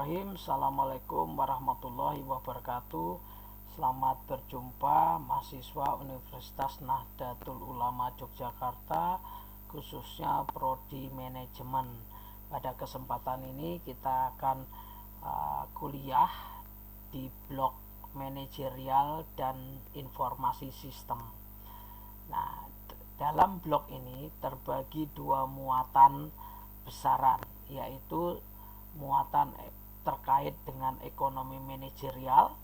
Bismillahirrahmanirrahim. Assalamualaikum warahmatullahi wabarakatuh. Selamat berjumpa mahasiswa Universitas Nahdlatul Ulama Yogyakarta, khususnya Prodi Manajemen. Pada kesempatan ini kita akan kuliah di blok manajerial dan informasi sistem. Nah, dalam blok ini terbagi dua muatan besaran, yaitu muatan terkait dengan ekonomi manajerial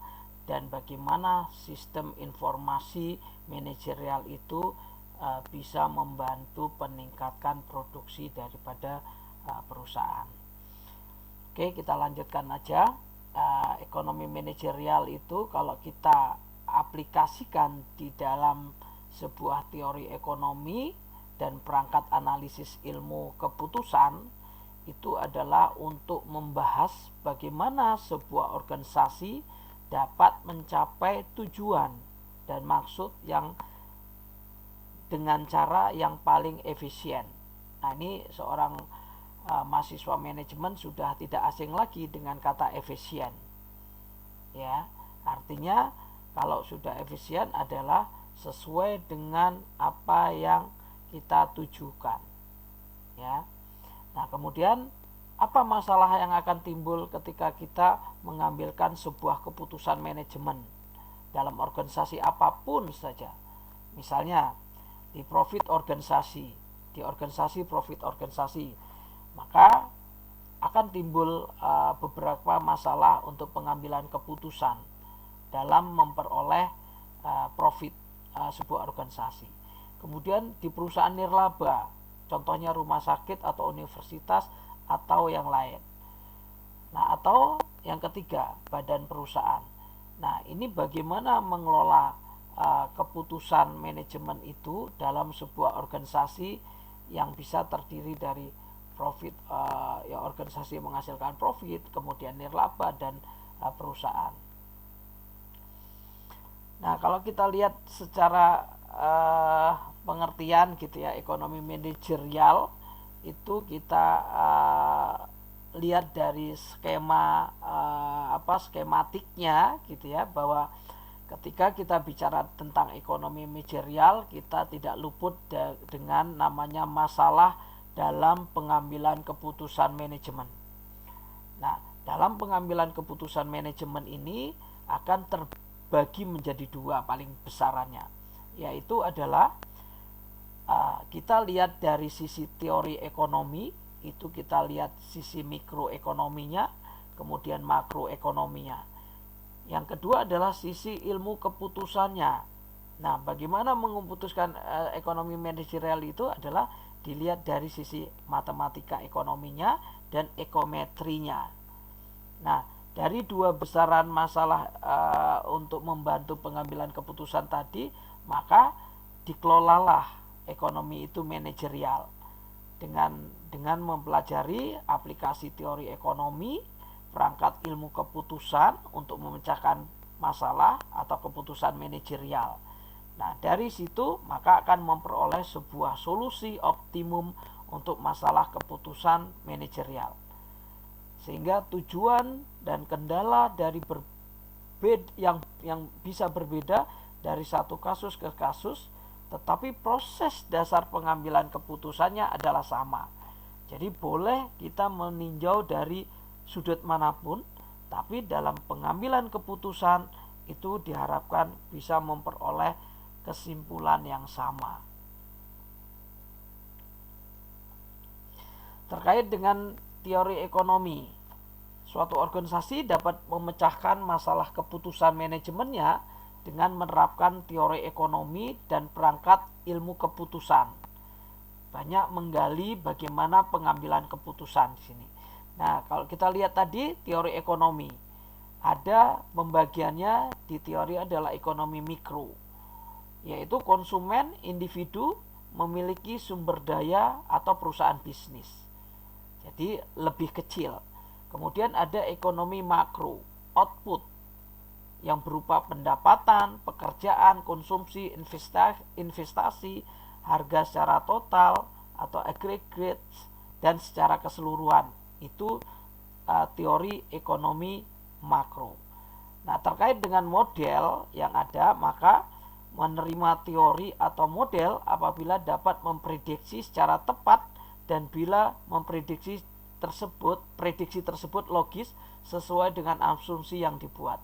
dan bagaimana sistem informasi manajerial itu bisa membantu meningkatkan produksi daripada perusahaan. Oke, kita lanjutkan aja. Ekonomi manajerial itu kalau kita aplikasikan di dalam sebuah teori ekonomi dan perangkat analisis ilmu keputusan, itu adalah untuk membahas bagaimana sebuah organisasi dapat mencapai tujuan dan maksud yang dengan cara yang paling efisien. Nah, ini seorang mahasiswa manajemen sudah tidak asing lagi dengan kata efisien. Ya, artinya kalau sudah efisien adalah sesuai dengan apa yang kita tujukan. Ya. Nah, kemudian apa masalah yang akan timbul ketika kita mengambilkan sebuah keputusan manajemen dalam organisasi apapun saja. Misalnya di profit organisasi, di organisasi profit organisasi, maka akan timbul beberapa masalah untuk pengambilan keputusan dalam memperoleh profit sebuah organisasi. Kemudian di perusahaan nirlaba, contohnya rumah sakit atau universitas atau yang lain. Nah, atau yang ketiga, badan perusahaan. Nah, ini bagaimana mengelola keputusan manajemen itu dalam sebuah organisasi yang bisa terdiri dari profit, ya organisasi yang menghasilkan profit, kemudian nirlaba dan perusahaan. Nah, kalau kita lihat secara pengertian gitu ya, ekonomi manajerial itu kita lihat dari skema skematiknya gitu ya, bahwa ketika kita bicara tentang ekonomi manajerial, kita tidak luput dengan namanya masalah dalam pengambilan keputusan manajemen. Nah, dalam pengambilan keputusan manajemen ini akan terbagi menjadi dua paling besarannya, yaitu adalah kita lihat dari sisi teori ekonomi, itu kita lihat sisi mikroekonominya, kemudian makroekonominya. Yang kedua adalah sisi ilmu keputusannya. Nah, bagaimana memutuskan ekonomi manajerial itu adalah dilihat dari sisi matematika ekonominya dan ekometrinya. Nah, dari dua besaran masalah untuk membantu pengambilan keputusan tadi, maka dikelolalah ekonomi itu manajerial dengan mempelajari aplikasi teori ekonomi, perangkat ilmu keputusan untuk memecahkan masalah atau keputusan manajerial. Nah, dari situ maka akan memperoleh sebuah solusi optimum untuk masalah keputusan manajerial. Sehingga tujuan dan kendala dari yang bisa berbeda dari satu kasus ke kasus, tetapi proses dasar pengambilan keputusannya adalah sama. Jadi boleh kita meninjau dari sudut manapun, tapi dalam pengambilan keputusan itu diharapkan bisa memperoleh kesimpulan yang sama. Terkait dengan teori ekonomi, suatu organisasi dapat memecahkan masalah keputusan manajemennya dengan menerapkan teori ekonomi dan perangkat ilmu keputusan. Banyak menggali bagaimana pengambilan keputusan di sini. Nah, kalau kita lihat tadi teori ekonomi, ada pembagiannya di teori adalah ekonomi mikro, yaitu konsumen, individu memiliki sumber daya atau perusahaan bisnis. Jadi lebih kecil. Kemudian ada ekonomi makro, output, yang berupa pendapatan, pekerjaan, konsumsi, investasi, harga secara total atau aggregate dan secara keseluruhan. Itu teori ekonomi makro. Nah, terkait dengan model yang ada, maka menerima teori atau model apabila dapat memprediksi secara tepat dan bila prediksi tersebut logis sesuai dengan asumsi yang dibuat.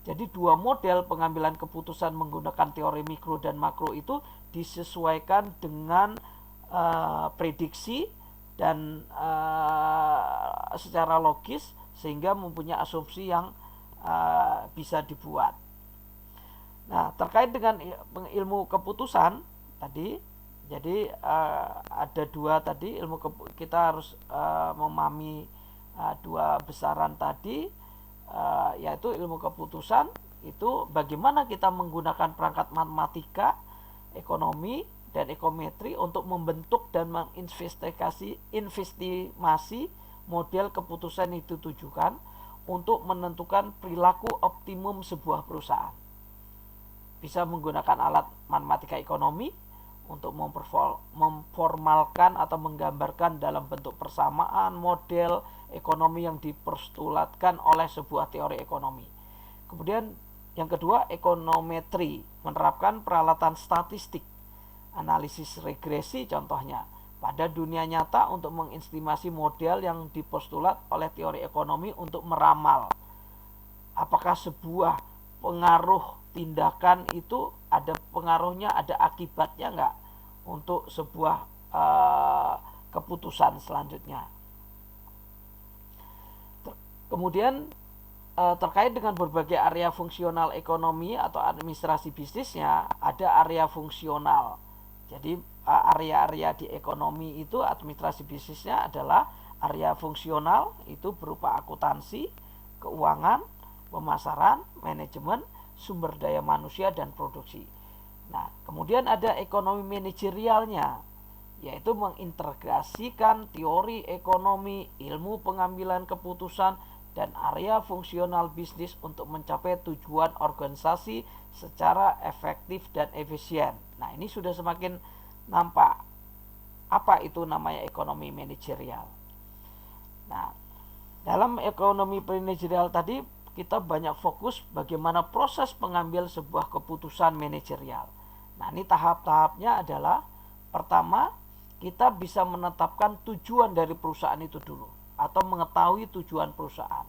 Jadi dua model pengambilan keputusan menggunakan teori mikro dan makro itu disesuaikan dengan prediksi dan secara logis sehingga mempunyai asumsi yang bisa dibuat. Nah, terkait dengan ilmu keputusan tadi, jadi ada dua tadi kita harus memahami dua besaran tadi, yaitu ilmu keputusan itu bagaimana kita menggunakan perangkat matematika, ekonomi dan ekonometri untuk membentuk dan menginvestigasi model keputusan itu tujukan untuk menentukan perilaku optimum sebuah perusahaan. Bisa menggunakan alat matematika ekonomi untuk memformalkan atau menggambarkan dalam bentuk persamaan model ekonomi yang dipostulatkan oleh sebuah teori ekonomi. Kemudian yang kedua, ekonometri, menerapkan peralatan statistik, analisis regresi contohnya pada dunia nyata untuk mengestimasi model yang dipostulat oleh teori ekonomi untuk meramal apakah sebuah pengaruh tindakan itu ada pengaruhnya, ada akibatnya enggak untuk sebuah keputusan selanjutnya. Kemudian terkait dengan berbagai area fungsional ekonomi atau administrasi bisnisnya, ada area fungsional. Jadi area-area di ekonomi itu administrasi bisnisnya adalah area fungsional, itu berupa akuntansi, keuangan, pemasaran, manajemen, sumber daya manusia dan produksi. Nah, kemudian ada ekonomi manajerialnya, yaitu mengintegrasikan teori ekonomi, ilmu pengambilan keputusan, dan area fungsional bisnis untuk mencapai tujuan organisasi secara efektif dan efisien. Nah, ini sudah semakin nampak apa itu namanya ekonomi manajerial. Nah, dalam ekonomi manajerial tadi kita banyak fokus bagaimana proses pengambil sebuah keputusan manajerial. Nah, ini tahap-tahapnya adalah pertama, kita bisa menetapkan tujuan dari perusahaan itu dulu atau mengetahui tujuan perusahaan.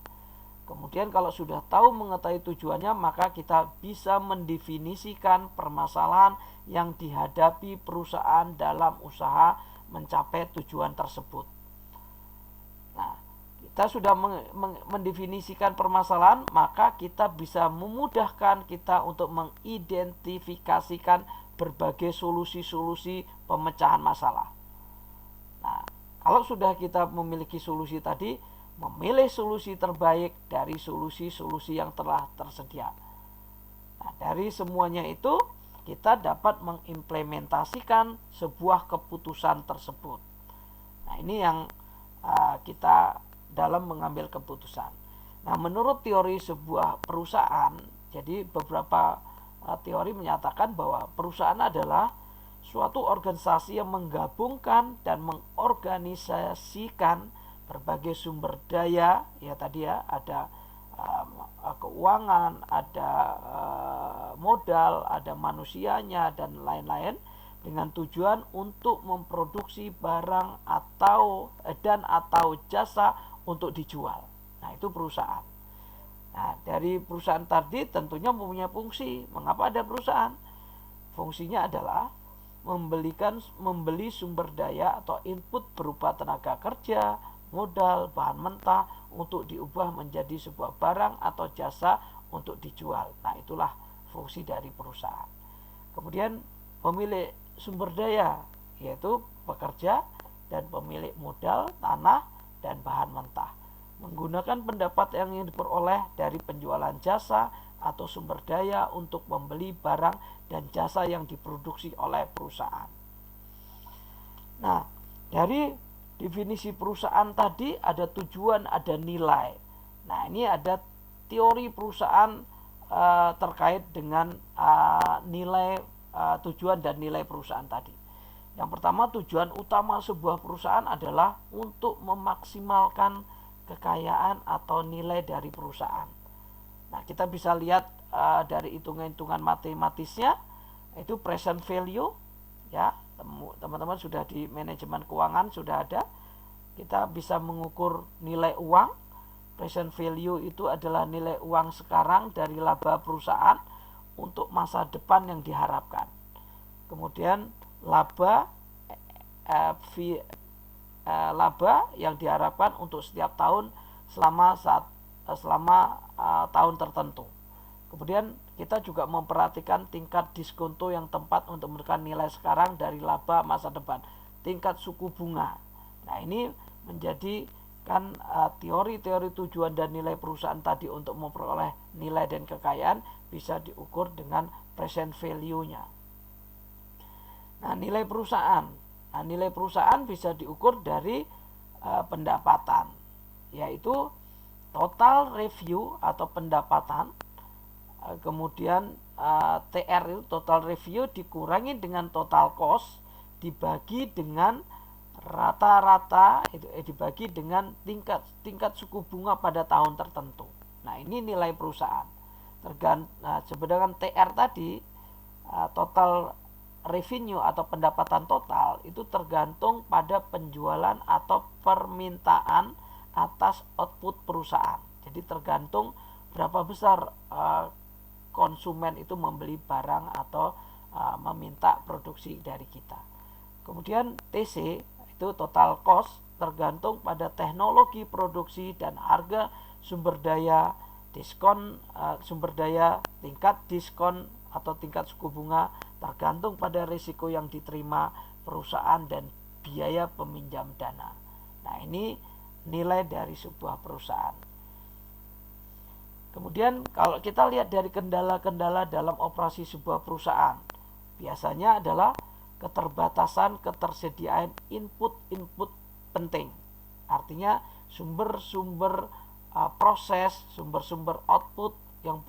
Kemudian kalau sudah tahu mengetahui tujuannya, maka kita bisa mendefinisikan permasalahan yang dihadapi perusahaan dalam usaha mencapai tujuan tersebut. Nah, kita sudah mendefinisikan permasalahan, maka kita bisa memudahkan kita untuk mengidentifikasikan berbagai solusi-solusi pemecahan masalah. Nah, kalau sudah kita memiliki solusi tadi, memilih solusi terbaik dari solusi-solusi yang telah tersedia. Nah, dari semuanya itu kita dapat mengimplementasikan sebuah keputusan tersebut. Nah, ini yang kita dalam mengambil keputusan. Nah, menurut teori sebuah perusahaan, jadi beberapa teori menyatakan bahwa perusahaan adalah suatu organisasi yang menggabungkan dan mengorganisasikan berbagai sumber daya, ya tadi ya, ada keuangan, ada modal, ada manusianya dan lain-lain, dengan tujuan untuk memproduksi barang atau jasa untuk dijual. Nah, itu perusahaan. Nah, dari perusahaan tadi tentunya mempunyai fungsi. Mengapa ada perusahaan? Fungsinya adalah membeli sumber daya atau input berupa tenaga kerja, modal, bahan mentah untuk diubah menjadi sebuah barang atau jasa untuk dijual. Nah, itulah fungsi dari perusahaan. Kemudian pemilik sumber daya, yaitu pekerja dan pemilik modal, tanah, dan bahan mentah, menggunakan pendapat yang diperoleh dari penjualan jasa atau sumber daya untuk membeli barang dan jasa yang diproduksi oleh perusahaan. Nah, dari definisi perusahaan tadi ada tujuan, ada nilai. Nah, ini ada teori perusahaan terkait dengan nilai, tujuan dan nilai perusahaan tadi. Yang pertama, tujuan utama sebuah perusahaan adalah untuk memaksimalkan kekayaan atau nilai dari perusahaan. Nah, kita bisa lihat dari hitungan-hitungan matematisnya, itu present value, ya teman-teman sudah di manajemen keuangan sudah ada. Kita bisa mengukur nilai uang. Present value itu adalah nilai uang sekarang dari laba perusahaan untuk masa depan yang diharapkan. Kemudian laba yang diharapkan untuk setiap tahun selama tahun tertentu. Kemudian kita juga memperhatikan tingkat diskonto yang tepat untuk menekan nilai sekarang dari laba masa depan. Tingkat suku bunga. Nah, ini menjadi teori-teori tujuan dan nilai perusahaan tadi untuk memperoleh nilai dan kekayaan bisa diukur dengan present value-nya. Nah, nilai perusahaan bisa diukur dari pendapatan, yaitu total revenue atau pendapatan, kemudian TR itu total revenue dikurangi dengan total cost dibagi dengan rata-rata itu dibagi dengan tingkat suku bunga pada tahun tertentu. Nah, ini nilai perusahaan. Sedangkan TR tadi total revenue atau pendapatan total itu tergantung pada penjualan atau permintaan atas output perusahaan. Jadi tergantung berapa besar konsumen itu membeli barang atau meminta produksi dari kita. Kemudian TC itu total cost tergantung pada teknologi produksi dan harga sumber daya, tingkat diskon atau tingkat suku bunga tergantung pada risiko yang diterima perusahaan dan biaya peminjam dana. Nah, ini nilai dari sebuah perusahaan. Kemudian kalau kita lihat dari kendala-kendala dalam operasi sebuah perusahaan, biasanya adalah ketersediaan input penting. Artinya sumber-sumber proses, sumber-sumber output yang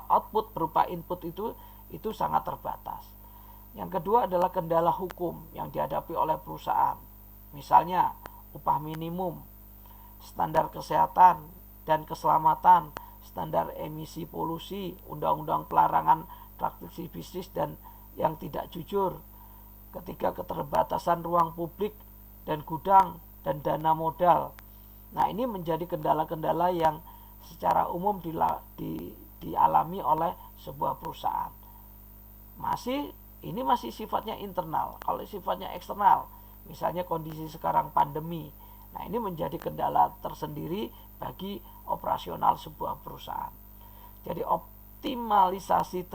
output berupa input itu sangat terbatas. Yang kedua adalah kendala hukum yang dihadapi oleh perusahaan. Misalnya upah minimum, standar kesehatan dan keselamatan, standar emisi polusi, undang-undang pelarangan praktik bisnis dan yang tidak jujur. Ketiga, keterbatasan ruang publik dan gudang dan dana modal. Nah, ini menjadi kendala-kendala yang secara umum dialami oleh sebuah perusahaan. Ini masih sifatnya internal. Kalau sifatnya eksternal, misalnya kondisi sekarang pandemi, nah ini menjadi kendala tersendiri bagi operasional sebuah perusahaan. Jadi optimasi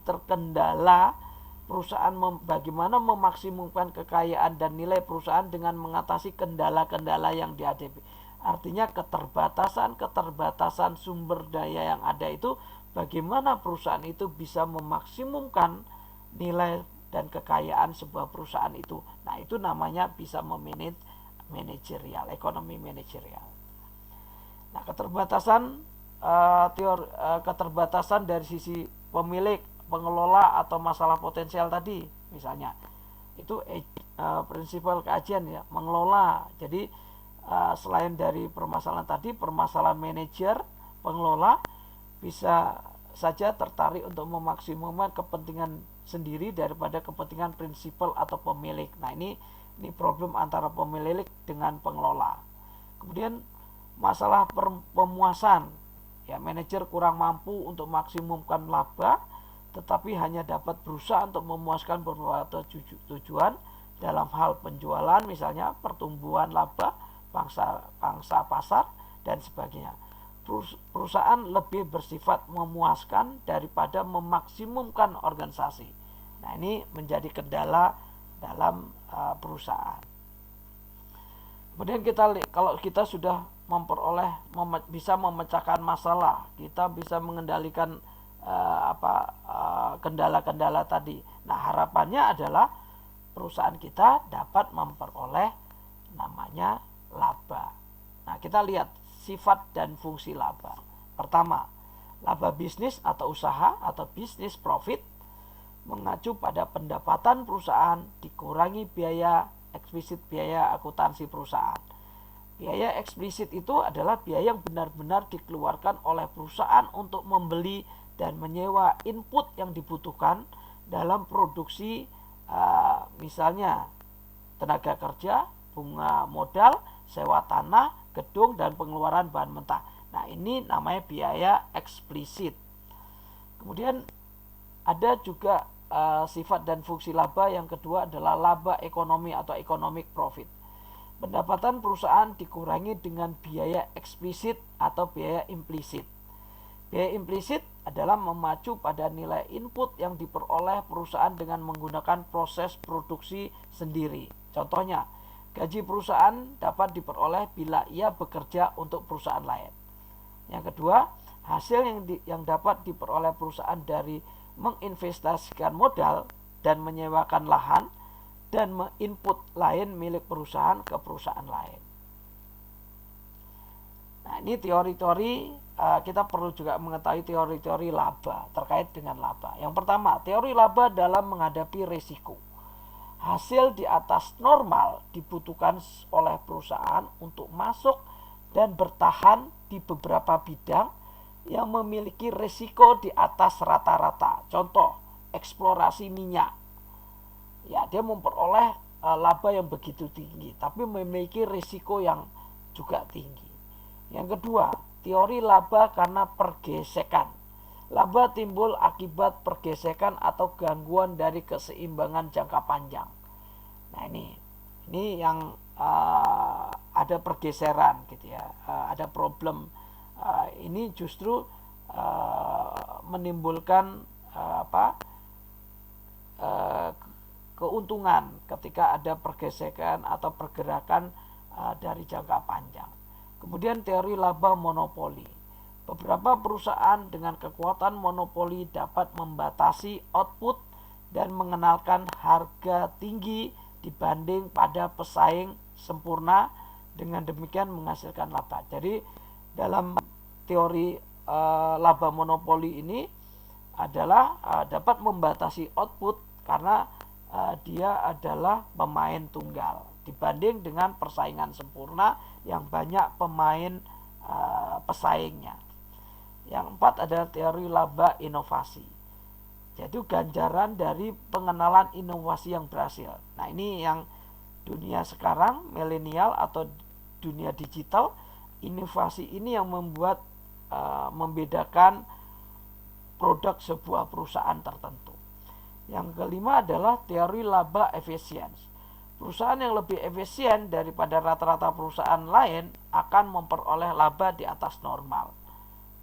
terkendala perusahaan bagaimana memaksimumkan kekayaan dan nilai perusahaan dengan mengatasi kendala-kendala yang dihadapi. Artinya keterbatasan sumber daya yang ada itu, bagaimana perusahaan itu bisa memaksimumkan nilai dan kekayaan sebuah perusahaan itu. Nah, itu namanya bisa memanage manajerial, ekonomi manajerial. Nah, keterbatasan dari sisi pemilik, pengelola atau masalah potensial tadi, misalnya itu prinsipal keajian ya, mengelola. Jadi selain dari permasalahan tadi, permasalahan manajer, pengelola bisa saja tertarik untuk memaksimumkan kepentingan sendiri daripada kepentingan prinsipal atau pemilik. Nah, ini problem antara pemilik dengan pengelola. Kemudian masalah pemuasan, ya manajer kurang mampu untuk maksimumkan laba, tetapi hanya dapat berusaha untuk memuaskan beberapa tujuan dalam hal penjualan, misalnya pertumbuhan laba, pangsa pasar dan sebagainya. Perusahaan lebih bersifat memuaskan daripada memaksimumkan organisasi. Nah, ini menjadi kendala dalam perusahaan. Kemudian kalau kita sudah bisa memecahkan masalah, kita bisa mengendalikan kendala-kendala tadi. Nah, harapannya adalah perusahaan kita dapat memperoleh namanya laba. Nah, kita lihat sifat dan fungsi laba. Pertama, laba bisnis atau usaha atau bisnis profit mengacu pada pendapatan perusahaan dikurangi biaya eksplisit biaya akuntansi perusahaan. Biaya eksplisit itu adalah biaya yang benar-benar dikeluarkan oleh perusahaan untuk membeli dan menyewa input yang dibutuhkan dalam produksi, misalnya tenaga kerja, bunga modal, sewa tanah, gedung, dan pengeluaran bahan mentah. Nah, ini namanya biaya eksplisit. Kemudian ada juga sifat dan fungsi laba. Yang kedua adalah laba ekonomi atau economic profit. Pendapatan perusahaan dikurangi dengan biaya eksplisit atau biaya implisit. Biaya implisit adalah memacu pada nilai input yang diperoleh perusahaan dengan menggunakan proses produksi sendiri. Contohnya, gaji perusahaan dapat diperoleh bila ia bekerja untuk perusahaan lain. Yang kedua, hasil yang dapat diperoleh perusahaan dari menginvestasikan modal dan menyewakan lahan dan menginput lain milik perusahaan ke perusahaan lain. Nah, ini teori-teori, kita perlu juga mengetahui teori-teori laba terkait dengan laba. Yang pertama, teori laba dalam menghadapi risiko. Hasil di atas normal dibutuhkan oleh perusahaan untuk masuk dan bertahan di beberapa bidang yang memiliki risiko di atas rata-rata. Contoh, eksplorasi minyak. Ya, dia memperoleh laba yang begitu tinggi, tapi memiliki risiko yang juga tinggi. Yang kedua, teori laba karena pergesekan. Laba timbul akibat pergesekan atau gangguan dari keseimbangan jangka panjang. Nah, ini yang ada pergeseran gitu ya, ada problem. Ini justru menimbulkan keuntungan ketika ada pergesekan atau pergerakan dari jangka panjang. Kemudian teori laba monopoli. Beberapa perusahaan dengan kekuatan monopoli dapat membatasi output dan mengenalkan harga tinggi dibanding pada pesaing sempurna, dengan demikian menghasilkan laba. Jadi dalam teori laba monopoli ini adalah dapat membatasi output karena dia adalah pemain tunggal dibanding dengan persaingan sempurna yang banyak pemain pesaingnya. Yang keempat adalah teori laba inovasi. Jadi ganjaran dari pengenalan inovasi yang berhasil. Nah, ini yang dunia sekarang milenial atau dunia digital, inovasi ini yang membuat membedakan produk sebuah perusahaan tertentu. Yang kelima adalah teori laba efisiensi. Perusahaan yang lebih efisien daripada rata-rata perusahaan lain akan memperoleh laba di atas normal.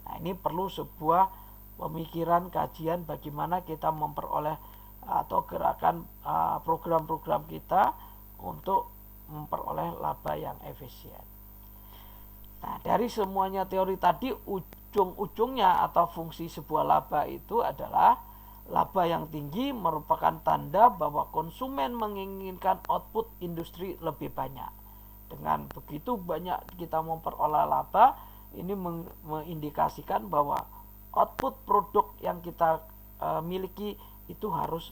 Nah, ini perlu sebuah pemikiran, kajian bagaimana kita memperoleh atau gerakan program-program kita untuk memperoleh laba yang efisien. Nah, dari semuanya teori tadi, ujung-ujungnya atau fungsi sebuah laba itu adalah laba yang tinggi merupakan tanda bahwa konsumen menginginkan output industri lebih banyak. Dengan begitu banyak kita memperoleh laba, ini mengindikasikan bahwa output produk yang kita miliki itu harus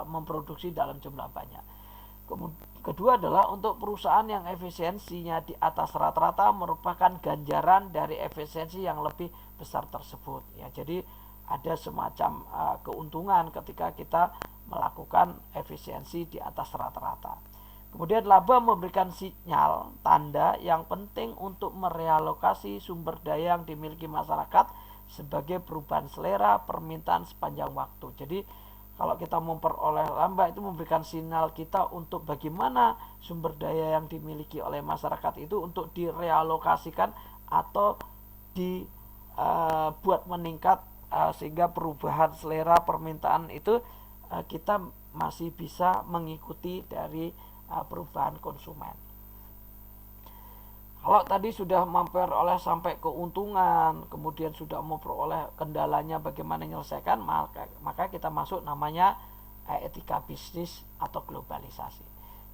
memproduksi dalam jumlah banyak. Kedua adalah untuk perusahaan yang efisiensinya di atas rata-rata merupakan ganjaran dari efisiensi yang lebih besar tersebut. Ya, jadi ada semacam keuntungan ketika kita melakukan efisiensi di atas rata-rata. Kemudian laba memberikan sinyal tanda yang penting untuk merealokasi sumber daya yang dimiliki masyarakat sebagai perubahan selera permintaan sepanjang waktu. Jadi kalau kita memperoleh laba itu memberikan sinyal kita untuk bagaimana sumber daya yang dimiliki oleh masyarakat itu untuk direalokasikan atau dibuat meningkat, sehingga perubahan selera permintaan itu kita masih bisa mengikuti dari perubahan konsumen. Kalau tadi sudah memperoleh sampai keuntungan, kemudian sudah memperoleh kendalanya bagaimana menyelesaikan, maka kita masuk namanya etika bisnis atau globalisasi.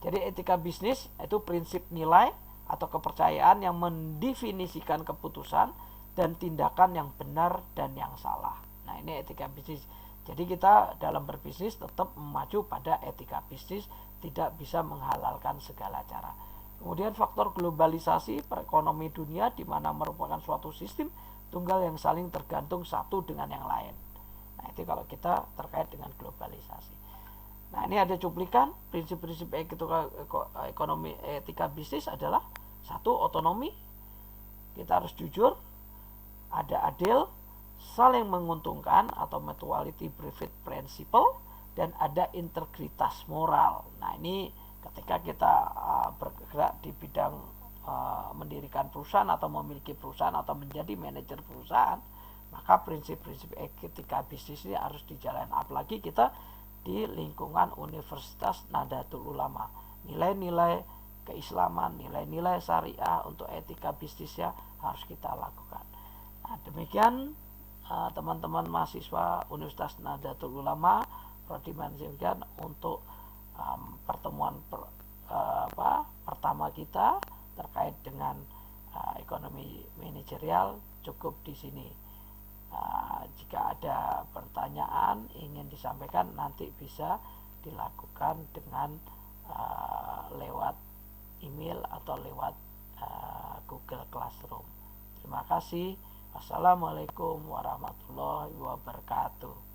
Jadi etika bisnis itu prinsip nilai atau kepercayaan yang mendefinisikan keputusan dan tindakan yang benar dan yang salah. Nah, ini etika bisnis. Jadi kita dalam berbisnis tetap memacu pada etika bisnis, tidak bisa menghalalkan segala cara. Kemudian faktor globalisasi perekonomian dunia di mana merupakan suatu sistem tunggal yang saling tergantung satu dengan yang lain. Nah, itu kalau kita terkait dengan globalisasi. Nah, ini ada cuplikan prinsip-prinsip ekonomi etika bisnis adalah satu, otonomi. Kita harus jujur, ada adil, saling menguntungkan atau mutuality benefit principle, dan ada integritas moral. Nah, ini ketika kita bergerak di bidang mendirikan perusahaan atau memiliki perusahaan atau menjadi manajer perusahaan, maka prinsip-prinsip etika bisnis ini harus dijalankan. Apalagi kita di lingkungan Universitas Nahdlatul Ulama, nilai-nilai keislaman, nilai-nilai syariah untuk etika bisnisnya harus kita lakukan. Nah, demikian teman-teman mahasiswa Universitas Nahdlatul Ulama Prodi Manajemen untuk pertemuan pertama kita terkait dengan ekonomi manajerial cukup di sini. Jika ada pertanyaan ingin disampaikan nanti bisa dilakukan dengan lewat email atau lewat Google Classroom. Terima kasih. Wassalamualaikum warahmatullahi wabarakatuh.